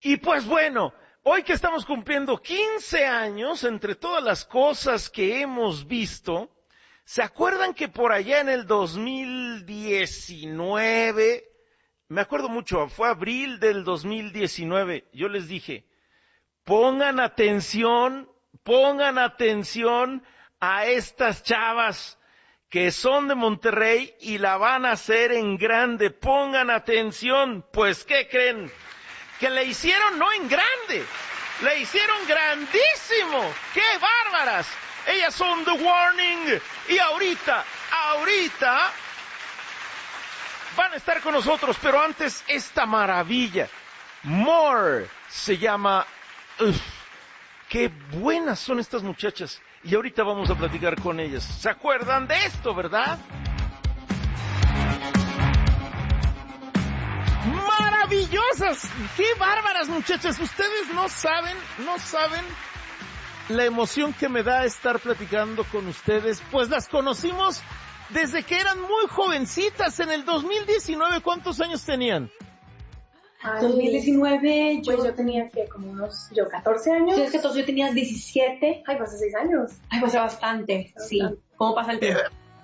Y pues bueno, hoy que estamos cumpliendo 15 años, entre todas las cosas que hemos visto, ¿se acuerdan que por allá en el 2019, me acuerdo mucho, fue abril del 2019, yo les dije, pongan atención a estas chavas que son de Monterrey y la van a hacer en grande, pongan atención, pues ¿qué creen? Que le hicieron no en grande, le hicieron grandísimo. ¡Qué bárbaras! Ellas son The Warning y ahorita van a estar con nosotros, pero antes esta maravilla. More se llama. ¡Qué buenas son estas muchachas! Y ahorita vamos a platicar con ellas. ¿Se acuerdan de esto, verdad? ¡Maravillosas! ¡Qué bárbaras, muchachas! Ustedes no saben la emoción que me da estar platicando con ustedes, pues las conocimos desde que eran muy jovencitas, en el 2019. ¿Cuántos años tenían? 2019, pues yo tenía que como unos, 14 años. Sí, es que entonces yo tenía 17. Ay, pasé 6 años. Ay, pasé bastante, sí. ¿Cómo pasa el tiempo?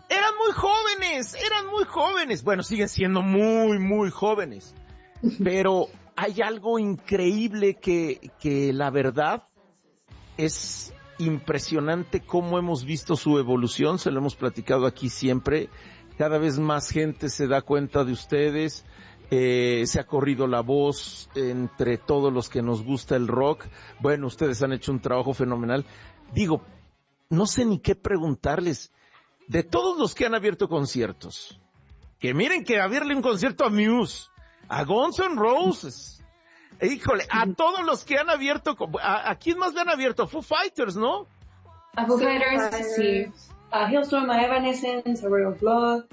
Eran muy jóvenes. Bueno, siguen siendo muy jóvenes. Pero hay algo increíble que la verdad es impresionante cómo hemos visto su evolución. Se lo hemos platicado aquí siempre. Cada vez más gente se da cuenta de ustedes. Se ha corrido la voz entre todos los que nos gusta el rock. Bueno, ustedes han hecho un trabajo fenomenal. Digo, no sé ni qué preguntarles. De todos los que han abierto conciertos, que miren que abrirle un concierto a Muse, a Guns N' Roses, híjole, a todos los que han abierto, ¿a quién más le han abierto? Foo Fighters, ¿no? A Foo Fighters, sí. A Halestorm, a Evanescence, a Royal Blood.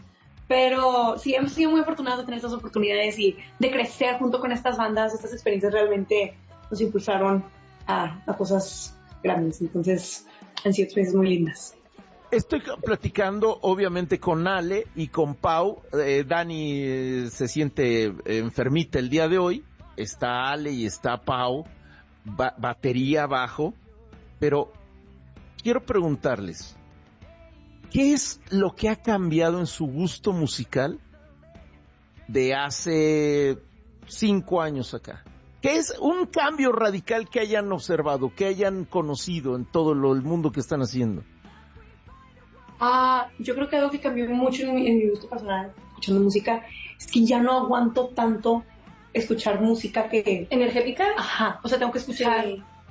Pero sí, hemos sido muy afortunados de tener estas oportunidades y de crecer junto con estas bandas. Estas experiencias realmente nos impulsaron a cosas grandes. Entonces, han sido experiencias muy lindas. Estoy platicando obviamente con Ale y con Pau. Dani se siente enfermita el día de hoy. Está Ale y está Pau, batería, bajo. Pero quiero preguntarles, ¿qué es lo que ha cambiado en su gusto musical de hace 5 años acá? ¿Qué es un cambio radical que hayan observado, que hayan conocido en todo el mundo que están haciendo? Yo creo que algo que cambió mucho en mi gusto personal, escuchando música, es que ya no aguanto tanto escuchar música que... ¿Energética? Ajá, o sea, tengo que escuchar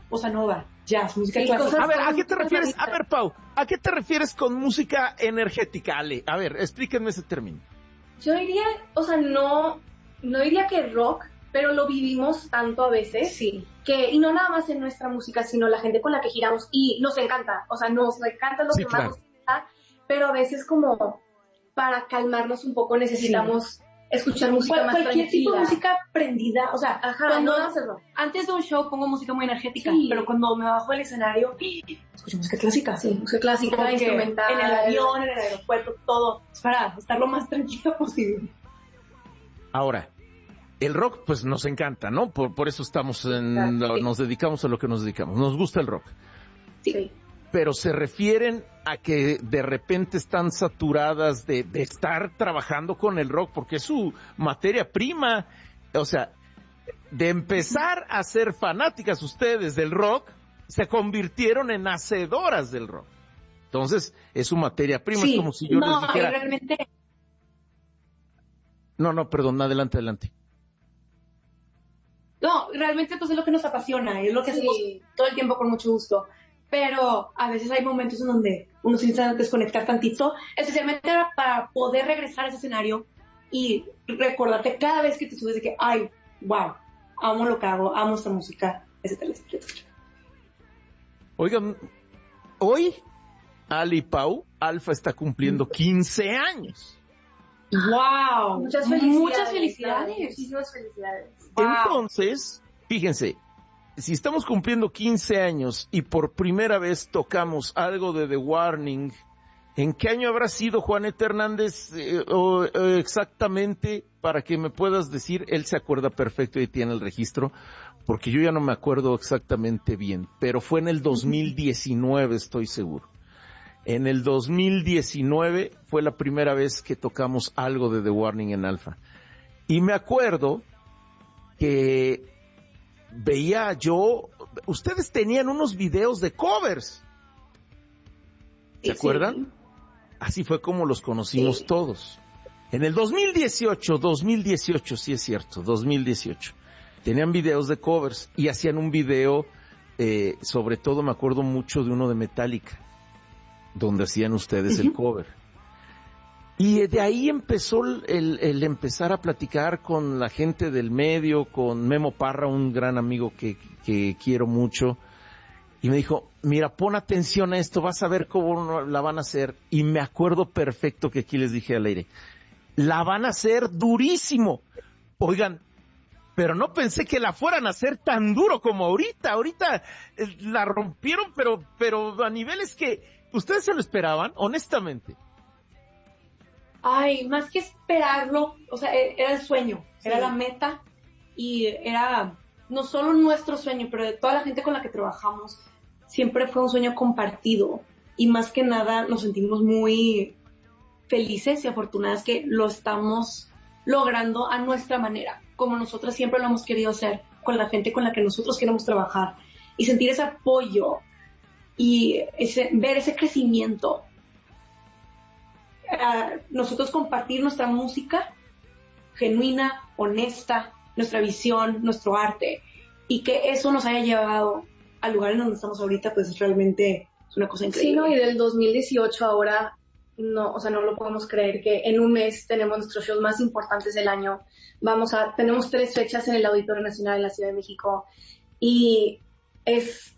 bossa nova, jazz, música clásica. A ver, ¿a qué te refieres? A ver, Pau, ¿a qué te refieres con música energética, Ale? A ver, explíquenme ese término. Yo diría, o sea, no diría que rock, pero lo vivimos tanto a veces, sí, que, y no nada más en nuestra música, sino la gente con la que giramos, y nos encanta, o sea, nos encanta lo que más nos gusta, pero a veces como para calmarnos un poco necesitamos escuchar música más tranquila. Cualquier tipo de música prendida, o sea, antes de un show pongo música muy energética, pero cuando me bajo del escenario, escucho música clásica. Sí, música clásica, instrumental. En el avión, en el aeropuerto, todo, para estar lo más tranquilo posible. Ahora, el rock pues nos encanta, ¿no? Por eso estamos nos dedicamos a lo que nos dedicamos. Nos gusta el rock. Sí. Pero se refieren a que de repente están saturadas de estar trabajando con el rock, porque es su materia prima. O sea, de empezar a ser fanáticas ustedes del rock, se convirtieron en hacedoras del rock. Entonces, es su materia prima. Sí. Es como si yo les dijera... realmente... No, perdón, adelante. No, realmente pues es lo que nos apasiona, es lo que hacemos todo el tiempo con mucho gusto. Pero a veces hay momentos en donde uno se necesita desconectar tantito, especialmente para poder regresar a ese escenario y recordarte cada vez que te subes de que, ay, wow, amo lo que hago, amo esta música, etcétera. Oigan, hoy Ali y Pau, Alfa está cumpliendo 15 años. ¡Wow! Muchas felicidades. Muchísimas felicidades. Wow. Entonces, fíjense, si estamos cumpliendo 15 años y por primera vez tocamos algo de The Warning, ¿en qué año habrá sido, Juaneta Hernández, exactamente, para que me puedas decir? Él se acuerda perfecto y tiene el registro, porque yo ya no me acuerdo exactamente bien, pero fue en el 2019, estoy seguro. En el 2019 fue la primera vez que tocamos algo de The Warning en Alpha. Y me acuerdo que veía yo, ustedes tenían unos videos de covers. ¿Se acuerdan? Así fue como los conocimos todos. En el 2018, sí es cierto, 2018. Tenían videos de covers y hacían un video, sobre todo me acuerdo mucho de uno de Metallica, donde hacían ustedes el cover. Y de ahí empezó el empezar a platicar con la gente del medio, con Memo Parra, un gran amigo que quiero mucho. Y me dijo, mira, pon atención a esto, vas a ver cómo la van a hacer. Y me acuerdo perfecto que aquí les dije al aire, la van a hacer durísimo. Oigan, pero no pensé que la fueran a hacer tan duro como ahorita. Ahorita la rompieron, pero a niveles que ustedes se lo esperaban, honestamente. Ay, más que esperarlo, o sea, era el sueño, era la meta y era no solo nuestro sueño, pero de toda la gente con la que trabajamos, siempre fue un sueño compartido y más que nada nos sentimos muy felices y afortunadas que lo estamos logrando a nuestra manera, como nosotros siempre lo hemos querido hacer, con la gente con la que nosotros queremos trabajar y sentir ese apoyo y ver ese crecimiento. Nosotros compartir nuestra música genuina, honesta, nuestra visión, nuestro arte, y que eso nos haya llevado al lugar en donde estamos ahorita, pues realmente es una cosa increíble. Sí, ¿no? Y del 2018 ahora, no, o sea, no lo podemos creer que en un mes tenemos nuestros shows más importantes del año. Tenemos 3 fechas en el Auditorio Nacional en la Ciudad de México, y es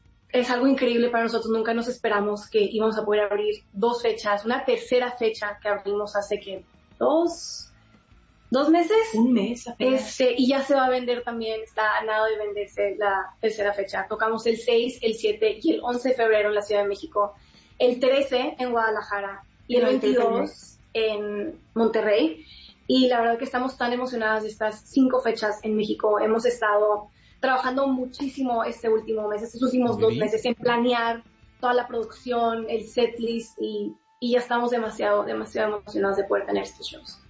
algo increíble para nosotros. Nunca nos esperamos que íbamos a poder abrir 2 fechas, una tercera fecha que abrimos hace que ¿2 meses? Un mes apenas. Y ya se va a vender también, está a nada de venderse la tercera fecha. Tocamos el 6, el 7 y el 11 de febrero en la Ciudad de México, el 13 en Guadalajara y el 22 en Monterrey. Y la verdad que estamos tan emocionadas de estas 5 fechas en México. Hemos estado trabajando muchísimo estos últimos 2 meses en planear toda la producción, el setlist, y ya estamos demasiado emocionados de poder tener estos shows.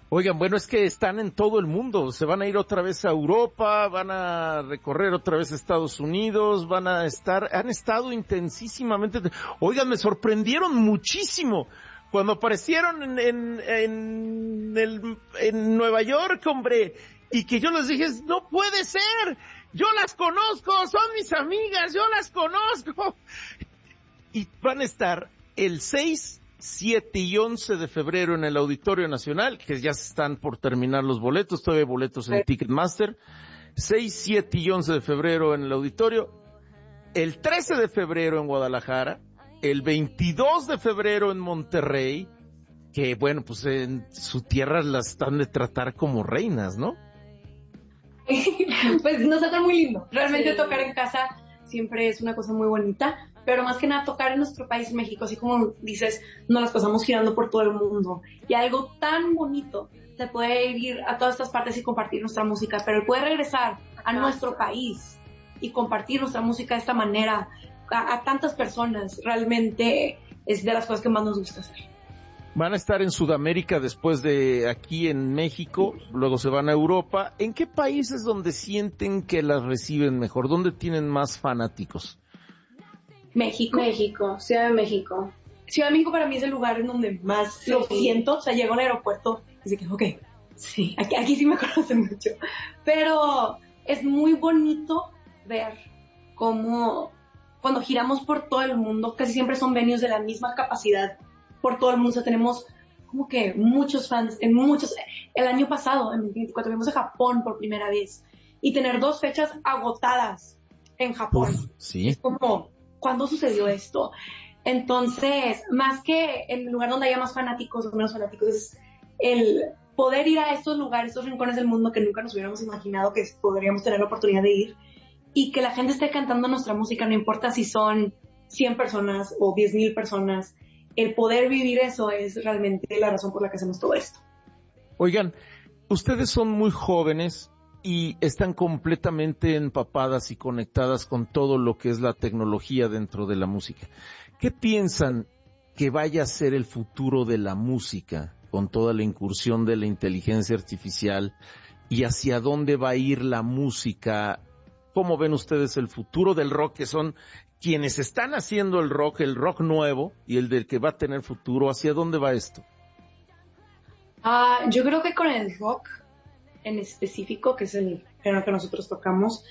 Oigan, bueno, es que están en todo el mundo, se van a ir otra vez a Europa, van a recorrer otra vez Estados Unidos, han estado intensísimamente. Oigan, me sorprendieron muchísimo cuando aparecieron en Nueva York, hombre, y que yo les dije, no puede ser, yo las conozco, son mis amigas, yo las conozco. Y van a estar el 6, 7 y 11 de febrero en el Auditorio Nacional, que ya están por terminar los boletos, todavía hay boletos en Ticketmaster. 6, 7 y 11 de febrero en el Auditorio, el 13 de febrero en Guadalajara, el 22 de febrero en Monterrey, que bueno, pues en su tierra las están de tratar como reinas, ¿no? Pues nos trata muy lindo. Realmente tocar en casa siempre es una cosa muy bonita, pero más que nada tocar en nuestro país, México, así como dices, nos las pasamos girando por todo el mundo. Y algo tan bonito de poder ir a todas estas partes y compartir nuestra música, pero el poder regresar a nuestro país y compartir nuestra música de esta manera a tantas personas, realmente es de las cosas que más nos gusta hacer. Van a estar en Sudamérica después de aquí en México, luego se van a Europa. ¿En qué países donde sienten que las reciben mejor? ¿Dónde tienen más fanáticos? México, Ciudad de México. Ciudad de México para mí es el lugar en donde más lo siento. O sea, llego al aeropuerto y dice que, ok, sí, aquí sí me conocen mucho. Pero es muy bonito ver cómo cuando giramos por todo el mundo, casi siempre son venues de la misma capacidad por todo el mundo. O sea, tenemos como que muchos fans, el año pasado, en 2024, fuimos a Japón por primera vez, y tener 2 fechas agotadas en Japón. Sí. Es como, ¿cuándo sucedió esto? Entonces, más que el lugar donde haya más fanáticos o menos fanáticos, es el poder ir a estos lugares, estos rincones del mundo que nunca nos hubiéramos imaginado que podríamos tener la oportunidad de ir, y que la gente esté cantando nuestra música, no importa si son 100 personas o 10,000 personas. El poder vivir eso es realmente la razón por la que hacemos todo esto. Oigan, ustedes son muy jóvenes y están completamente empapadas y conectadas con todo lo que es la tecnología dentro de la música. ¿Qué piensan que vaya a ser el futuro de la música con toda la incursión de la inteligencia artificial y hacia dónde va a ir la música? ¿Cómo ven ustedes el futuro del rock, que son quienes están haciendo el rock nuevo y el del que va a tener futuro? ¿Hacia dónde va esto? Yo creo que con el rock en específico, que es el género que nosotros tocamos,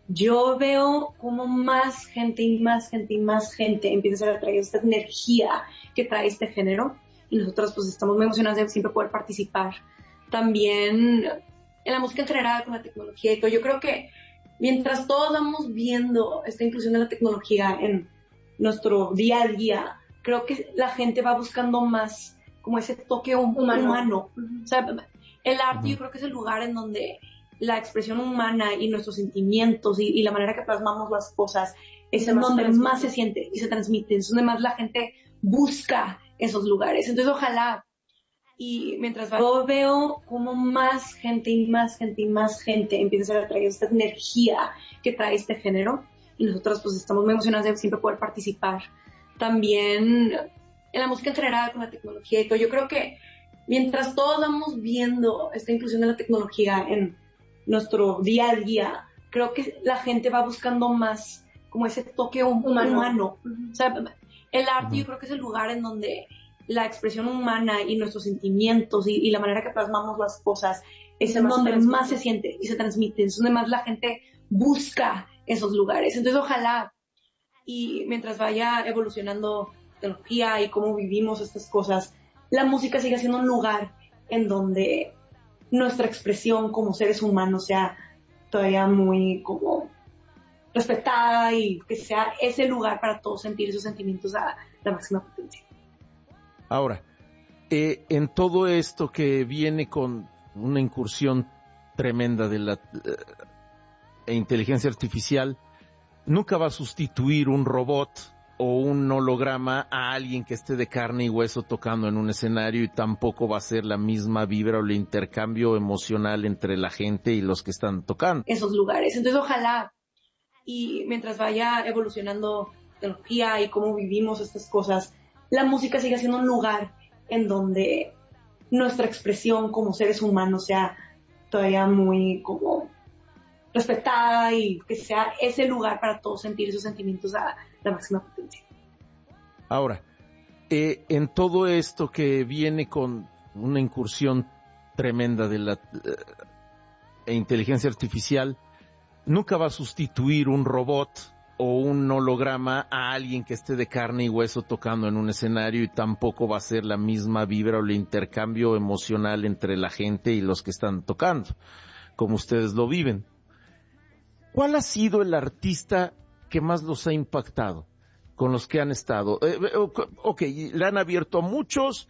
yo veo como más gente y más gente y más gente empieza a traer esta energía que trae este género, y nosotros pues estamos muy emocionados de siempre poder participar también en la música en general, con la tecnología y todo. Yo creo que mientras todos vamos viendo esta inclusión de la tecnología en nuestro día a día, creo que la gente va buscando más como ese toque humano. O sea, el arte yo creo que es el lugar en donde la expresión humana y nuestros sentimientos y la manera que plasmamos las cosas es en donde más se siente y se transmite, es donde más la gente busca esos lugares. Entonces ojalá, y mientras yo veo como más gente y más gente y más gente empieza a traer esta energía que trae este género, y nosotros pues estamos muy emocionados de siempre poder participar también en la música en general, con la tecnología y todo. Yo creo que mientras todos vamos viendo esta inclusión de la tecnología en nuestro día a día, creo que la gente va buscando más como ese toque humano. O sea, el arte yo creo que es el lugar en donde la expresión humana y nuestros sentimientos y la manera que plasmamos las cosas es en donde más se siente y se transmite, es donde más la gente busca esos lugares. Entonces ojalá, y mientras vaya evolucionando tecnología y cómo vivimos estas cosas, la música sigue siendo un lugar en donde nuestra expresión como seres humanos sea todavía muy como respetada, y que sea ese lugar para todos sentir esos sentimientos a la máxima potencia. Ahora, en todo esto que viene con una incursión tremenda de la inteligencia artificial, nunca va a sustituir un robot o un holograma a alguien que esté de carne y hueso tocando en un escenario, y tampoco va a ser la misma vibra o el intercambio emocional entre la gente y los que están tocando esos lugares. Entonces ojalá, y mientras vaya evolucionando tecnología y cómo vivimos estas cosas, la música sigue siendo un lugar en donde nuestra expresión como seres humanos sea todavía muy como respetada, y que sea ese lugar para todos sentir esos sentimientos a la máxima potencia. Ahora, en todo esto que viene con una incursión tremenda de la inteligencia artificial, nunca va a sustituir un robot o un holograma a alguien que esté de carne y hueso tocando en un escenario, y tampoco va a ser la misma vibra o el intercambio emocional entre la gente y los que están tocando, como ustedes lo viven. ¿Cuál ha sido el artista que más los ha impactado con los que han estado? Le han abierto a muchos,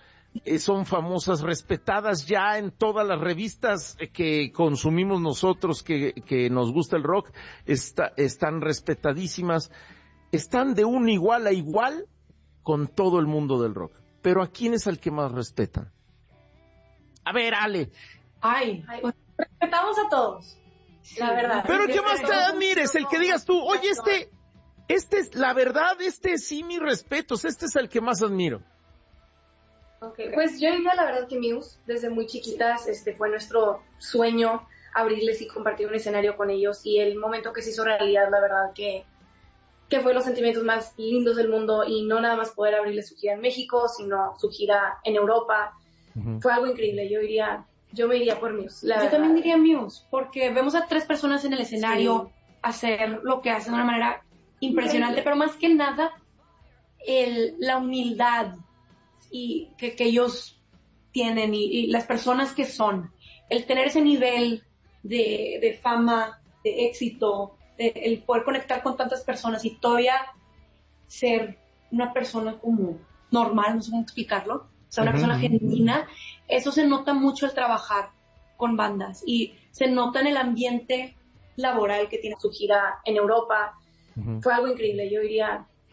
son famosas, respetadas ya en todas las revistas que consumimos nosotros, que nos gusta el rock, están respetadísimas, están de un igual a igual con todo el mundo del rock. Pero ¿a quién es al que más respetan? A ver, Ale. Pues, respetamos a todos. La verdad. Pero ¿qué más te admires? El que digas tú, oye, este es, la verdad, sí, mis respetos, este es el que más admiro. Okay. Pues yo diría la verdad que Muse, desde muy chiquitas, fue nuestro sueño abrirles y compartir un escenario con ellos, y el momento que se hizo realidad, la verdad que fue los sentimientos más lindos del mundo, y no nada más poder abrirles su gira en México, sino su gira en Europa. Fue algo increíble. Yo me iría por Muse. Yo también diría Muse, porque vemos a 3 personas en el escenario hacer lo que hacen de una manera impresionante, pero más que nada la humildad y que ellos tienen, y las personas que son, el tener ese nivel de fama, de éxito, el poder conectar con tantas personas y todavía ser una persona como normal, no sé cómo explicarlo, o sea, una persona genuina. Eso se nota mucho al trabajar con bandas, y se nota en el ambiente laboral que tiene su gira en Europa. Fue algo increíble.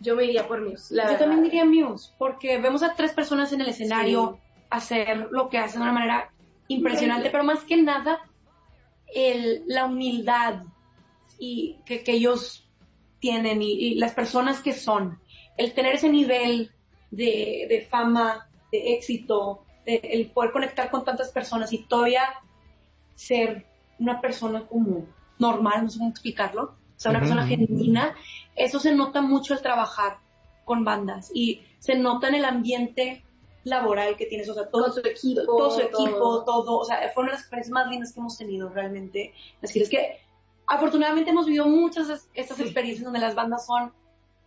Yo me iría por Muse. Yo también diría Muse, porque vemos a 3 personas en el escenario hacer lo que hacen de una manera impresionante, pero más que nada la humildad y que ellos tienen y las personas que son, el tener ese nivel de fama, de éxito, el poder conectar con tantas personas y todavía ser una persona como normal, no sé cómo explicarlo, o sea, una persona genuina, eso se nota mucho al trabajar con bandas y se nota en el ambiente laboral que tienes, o sea, todo su equipo, todo, o sea, fue una de las experiencias más lindas que hemos tenido realmente. Así es que afortunadamente hemos vivido muchas de estas experiencias donde las bandas son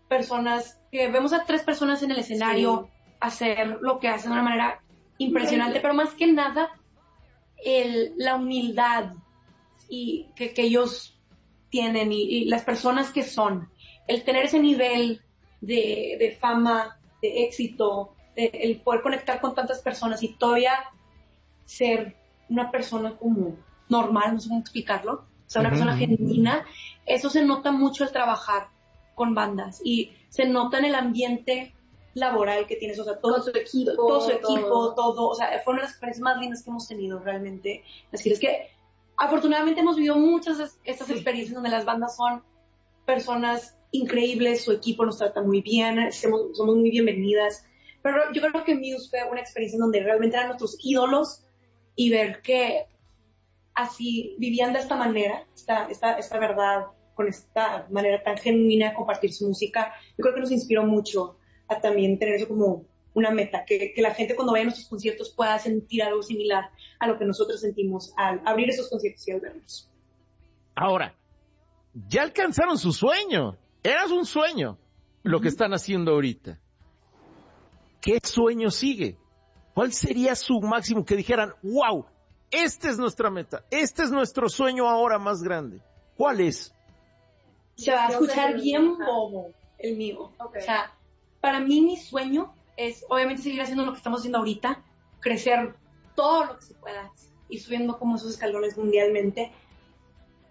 personas que vemos a 3 personas en el escenario hacer lo que hacen de una manera impresionante, pero más que nada la humildad y que ellos tienen y las personas que son, el tener ese nivel de fama, de éxito, el poder conectar con tantas personas y todavía ser una persona como normal, no sé cómo explicarlo, o sea, una persona genuina, eso se nota mucho al trabajar con bandas y se nota en el ambiente laboral que tienes, o sea, todo su equipo, todo, o sea, fue una de las experiencias más lindas que hemos tenido realmente. Así es que afortunadamente hemos vivido muchas de estas experiencias donde las bandas son personas increíbles, su equipo nos trata muy bien, somos muy bienvenidas, pero yo creo que Muse fue una experiencia en donde realmente eran nuestros ídolos y ver que así vivían de esta manera, esta verdad, con esta manera tan genuina de compartir su música, yo creo que nos inspiró mucho a también tener eso como una meta, que la gente cuando vaya a nuestros conciertos pueda sentir algo similar a lo que nosotros sentimos al abrir esos conciertos y al verlos. Ahora, ya alcanzaron su sueño, era un sueño lo que están haciendo ahorita. ¿Qué sueño sigue? ¿Cuál sería su máximo que dijeran, wow, esta es nuestra meta, este es nuestro sueño ahora más grande? ¿Cuál es? Se va a escuchar bien bobo el mío. Okay. O sea, para mí mi sueño es obviamente seguir haciendo lo que estamos haciendo ahorita, crecer todo lo que se pueda, ir subiendo como esos escalones mundialmente,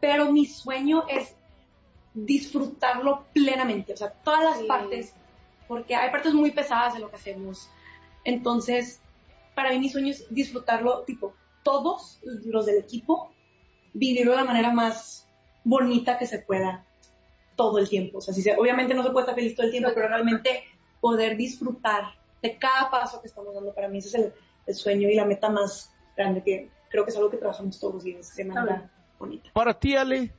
pero mi sueño es disfrutarlo plenamente, o sea, todas las partes, porque hay partes muy pesadas de lo que hacemos, entonces para mí mi sueño es disfrutarlo, tipo, todos los del equipo, vivirlo de la manera más bonita que se pueda todo el tiempo, o sea, obviamente no se puede estar feliz todo el tiempo, pero realmente poder disfrutar de cada paso que estamos dando, para mí ese es el sueño y la meta más grande, que creo que es algo que trabajamos todos los días de manera bonita. Para ti, Ale.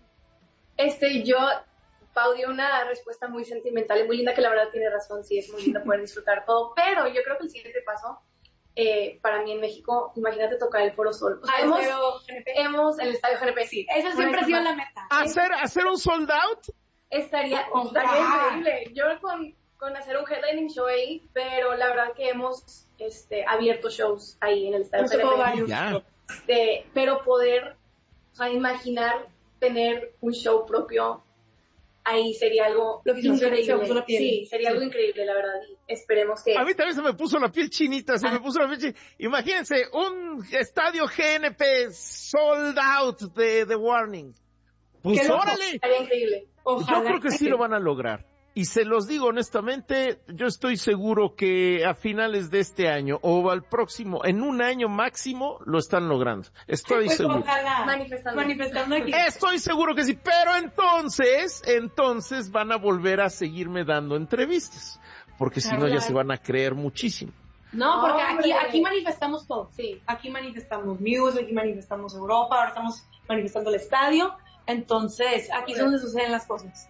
Pau dio una respuesta muy sentimental y muy linda, que la verdad tiene razón, sí, es muy lindo poder disfrutar todo, pero yo creo que el siguiente paso, para mí en México, imagínate tocar el Foro Sol. O sea, el Estadio GNP, sí. Esa siempre ha sido la meta. ¿Hacer un sold out? Estaría increíble. Yo con hacer un headlining show ahí, pero la verdad que hemos abierto shows ahí en el Estadio GNP. Pero poder, o sea, imaginar tener un show propio ahí sería algo increíble. Sí, sería algo increíble, la verdad, y esperemos que... A mí también se me puso la piel chinita, Imagínense, un estadio GNP sold out de The Warning. Pues órale. Sería increíble. Ojalá. Yo creo que sí lo van a lograr. Y se los digo honestamente, yo estoy seguro que a finales de este año o al próximo, en un año máximo, lo están logrando. Estoy seguro. Ojalá. Manifestando aquí. Estoy seguro que sí, pero entonces van a volver a seguirme dando entrevistas, porque si no ya se van a creer muchísimo. No, porque aquí manifestamos todo. Sí, aquí manifestamos Muse, aquí manifestamos Europa, ahora estamos manifestando el estadio, entonces aquí es donde suceden las cosas.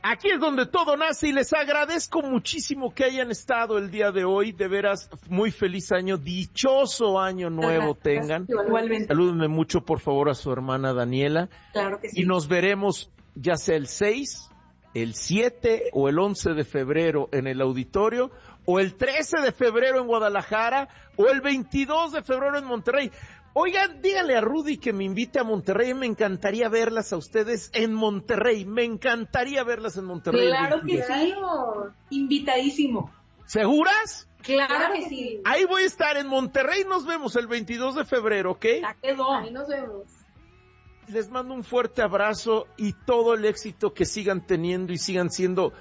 Aquí es donde todo nace y les agradezco muchísimo que hayan estado el día de hoy. De veras, muy feliz año, dichoso año nuevo tengan. Igualmente. Salúdenme mucho, por favor, a su hermana Daniela. Claro que sí. Y nos veremos ya sea el 6, el 7 o el 11 de febrero en el auditorio, o el 13 de febrero en Guadalajara, o el 22 de febrero en Monterrey. Oigan, díganle a Rudy que me invite a Monterrey, me encantaría verlas a ustedes en Monterrey, me encantaría verlas en Monterrey. Claro que sí, invitadísimo. ¿Seguras? Claro que sí. Ahí voy a estar en Monterrey, nos vemos el 22 de febrero, ¿ok? Ya quedó. Ahí nos vemos. Les mando un fuerte abrazo y todo el éxito que sigan teniendo y sigan siendo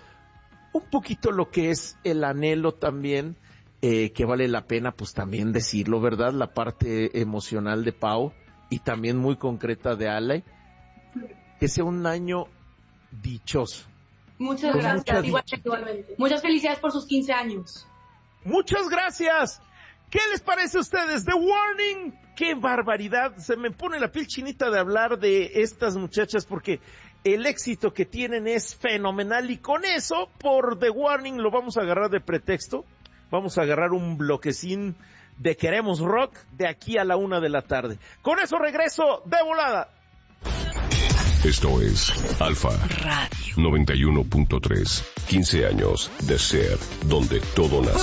un poquito lo que es el anhelo también. Que vale la pena pues también decirlo, ¿verdad? La parte emocional de Pau, y también muy concreta de Ale, que sea un año dichoso. Muchas gracias. Igualmente. Muchas felicidades por sus 15 años. Muchas gracias. ¿Qué les parece a ustedes? The Warning. ¡Qué barbaridad! Se me pone la piel chinita de hablar de estas muchachas porque el éxito que tienen es fenomenal y con eso, por The Warning, lo vamos a agarrar de pretexto. Vamos a agarrar un bloquecín de Queremos Rock de aquí a la 1 de la tarde. Con eso regreso de volada. Esto es Alfa Radio 91.3. 15 años de ser donde todo nace.